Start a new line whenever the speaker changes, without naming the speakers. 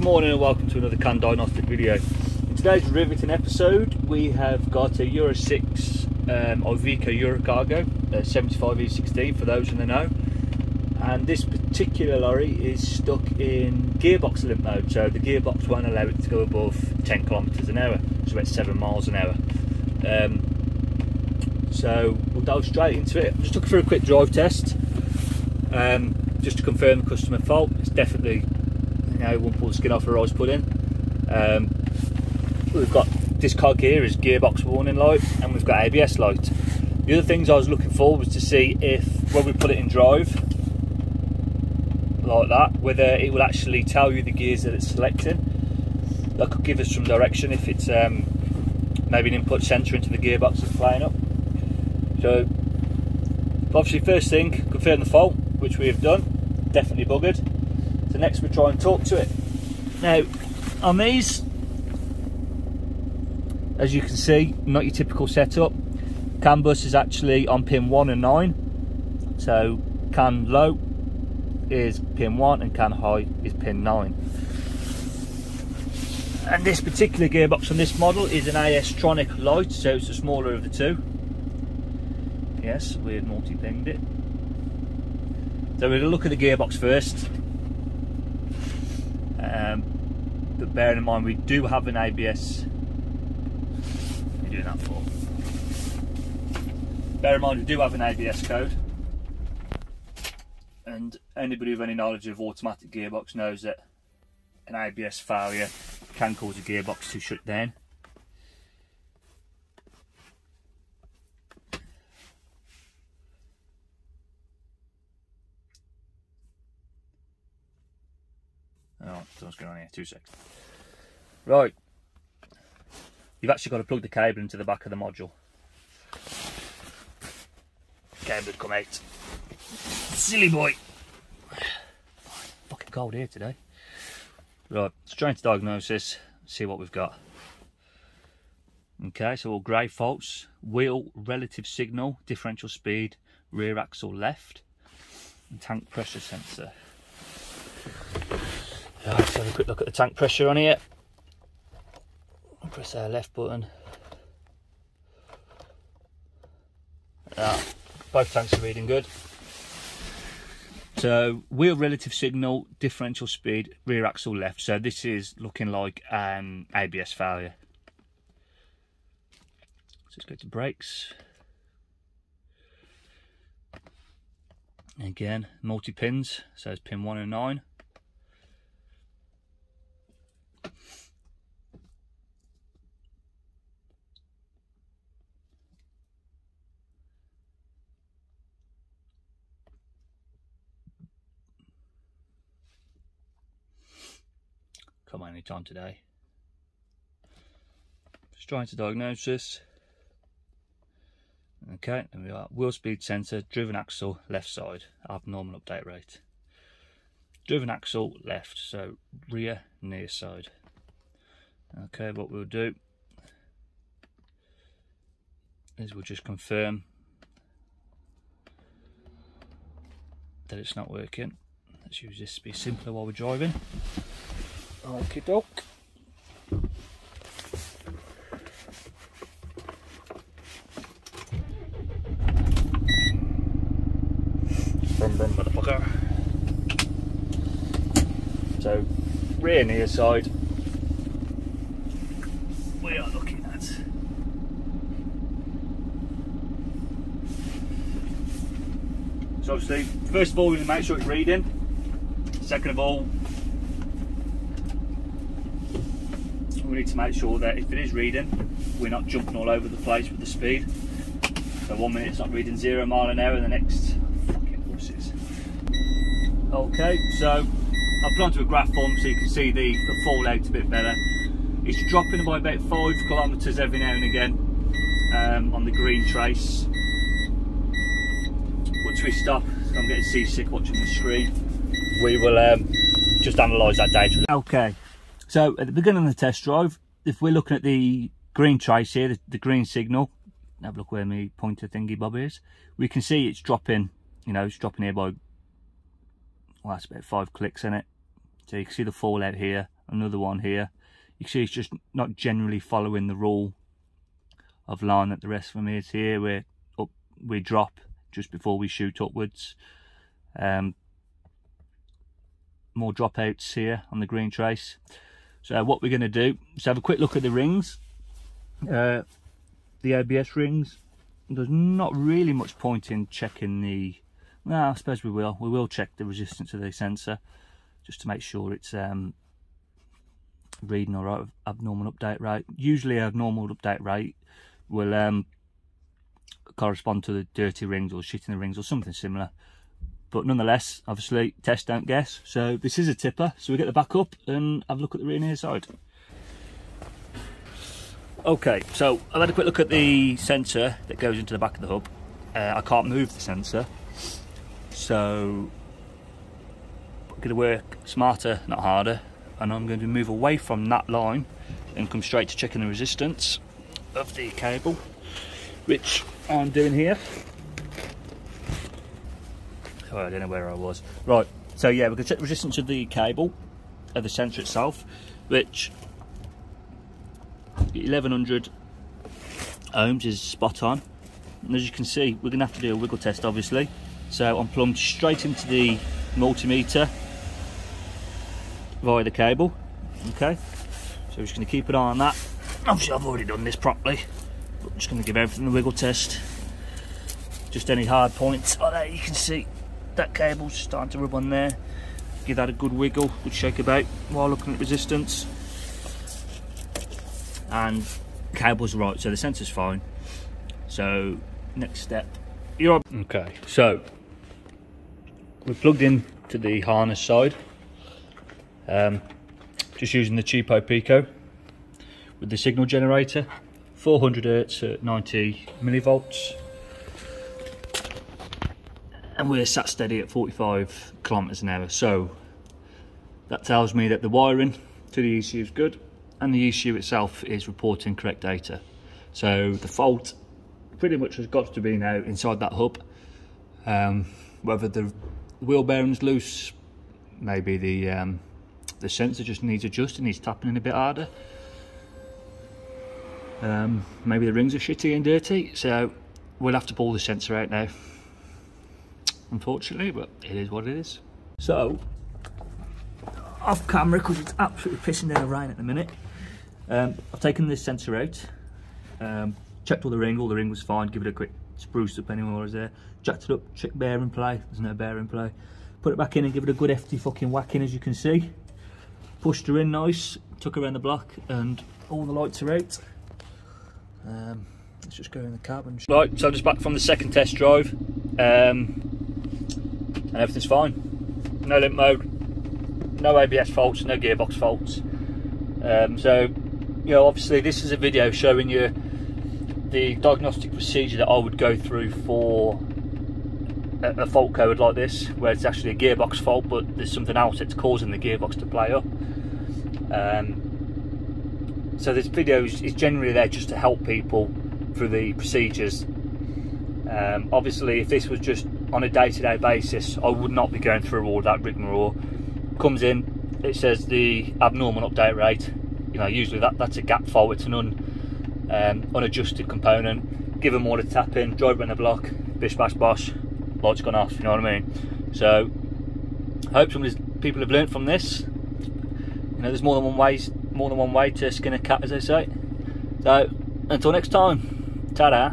morning and welcome to another CAN Diagnostic video. In today's riveting episode we have got a Euro 6 Iveco Eurocargo 75E16 for those in the know, and this particular lorry is stuck in gearbox limp mode, so the gearbox won't allow it to go above 10 kilometers an hour, so about 7 miles an hour. So we'll dive straight into it. I'm just looking for a quick drive test, just to confirm the customer fault. It's definitely, you know, won't pull the skin off a rice pudding. We've got this cog here is gearbox warning light, and we've got ABS light. The other things I was looking for was to see if when we put it in drive like that, whether it will actually tell you the gears that it's selecting. That could give us some direction if it's maybe an input sensor into the gearbox that's playing up. So obviously first thing, confirm the fault, which we have done. Definitely buggered. So next we try and talk to it. Now on these, as you can see, not your typical setup. CAN bus is actually on pin 1 and 9. So CAN low is pin 1 and CAN high is pin 9. And this particular gearbox on this model is an AS-tronic light, so it's the smaller of the two. Yes, we had multi-pinged it. So we're going to look at the gearbox first. But bearing in mind we do have an ABS. What are you doing that for? Bear in mind we do have an ABS code. And anybody with any knowledge of automatic gearbox knows that an ABS failure can cause a gearbox to shut down. Oh, what's going on here? 2 seconds. Right, you've actually got to plug the cable into the back of the module. Cable would come out. Silly boy. Fucking cold here today. Right, straight to diagnosis, see what we've got. Okay, so all grey faults: wheel relative signal, differential speed, rear axle left, and tank pressure sensor. Right, let's have a quick look at the tank pressure on here. I'll press our left button. Both tanks are reading good. So wheel relative signal, differential speed, rear axle left. So this is looking like ABS failure. So let's go to brakes. Again, multi pins. So it's pin 1 and 9. Come on, any time today. Just trying to diagnose this. Okay, and we are wheel speed sensor, driven axle left side, abnormal update rate. Driven axle left, so rear near side. Okay, what we'll do is we'll just confirm that it's not working. Let's use this to be simpler while we're driving. Okie doke. Brum brum motherfucker. So rear near side we are looking at. So obviously, first of all we need to make sure it's reading. Second of all, we need to make sure that if it is reading, we're not jumping all over the place with the speed. So 1 minute it's not reading 0 mile an hour, and the next, fucking buses. Okay, so I've put onto a graph form so you can see the fallout a bit better. It's dropping by about 5 kilometres every now and again on the green trace. Once we stop, I'm getting seasick watching the screen, we will just analyse that data. Okay. So at the beginning of the test drive, if we're looking at the green trace here, the green signal, have a look where my pointer thingy bob is, we can see it's dropping, you know, it's dropping here by, well, that's about 5 clicks in it. So you can see the fallout here another one here. You can see it's just not generally following the rule of line that the rest of them is. Here we drop just before we shoot upwards. More dropouts here on the green trace. So what we're going to do is have a quick look at the rings, the ABS rings. There's not really much point in checking the, well, I suppose we will check the resistance of the sensor just to make sure it's reading all right with abnormal update rate. Usually abnormal update rate will correspond to the dirty rings or shit in the rings or something similar. But nonetheless, obviously, test don't guess. So this is a tipper. So we get the back up and have a look at the rear and near side. Okay, so I've had a quick look at the sensor that goes into the back of the hub. I can't move the sensor, so I'm going to work smarter, not harder, and I'm going to move away from that line and come straight to checking the resistance of the cable, which I'm doing here. Oh, I don't know where I was. Right, so yeah, we're going to check the resistance of the cable, of the sensor itself, which 1100 ohms is spot on. And as you can see, we're going to have to do a wiggle test, obviously. So I'm plumbed straight into the multimeter via the cable. Okay, so we're just going to keep an eye on that. Obviously, I've already done this properly, but I'm just going to give everything a wiggle test. Just any hard points. Oh, there you can see that cable's starting to rub on there. Give that a good wiggle, good shake about while looking at resistance. And cable's right, so the sensor's fine. So next step, you're on. Okay, so we're plugged in to the harness side. Just using the cheapo Pico with the signal generator, 400 Hertz at 90 millivolts, and we're sat steady at 45 kilometers an hour. So that tells me that the wiring to the ECU is good, and the ECU itself is reporting correct data. So the fault pretty much has got to be now inside that hub. Whether the wheel bearing's loose, maybe the sensor just needs adjusting, needs tapping in a bit harder. Maybe the rings are shitty and dirty, so we'll have to pull the sensor out now, unfortunately, but it is what it is. So, off camera, because it's absolutely pissing down rain at the minute, I've taken this sensor out, checked all the ring was fine, give it a quick spruce up anywhere was there, jacked it up, check bearing play, there's no bearing play, put it back in and give it a good hefty fucking whack in, as you can see. Pushed her in nice, took her around the block, and all the lights are out. Let's just go in the cab. Right, so just back from the second test drive, and everything's fine. No limp mode, no ABS faults, no gearbox faults. So, you know, obviously this is a video showing you the diagnostic procedure that I would go through for a fault code like this, where it's actually a gearbox fault, but there's something else that's causing the gearbox to play up. So this video is generally there just to help people through the procedures. Obviously, if this was just on a day-to-day basis, I would not be going through all that rigmarole. Comes in, it says the abnormal update rate. You know, usually that's a gap fault. It's an unadjusted component. Give them more to tap in, drive around the block, bish bash bosh, light's gone off. You know what I mean? So, I hope some of these people have learnt from this. You know, there's more than one way to skin a cat, as they say. So, until next time, ta-da.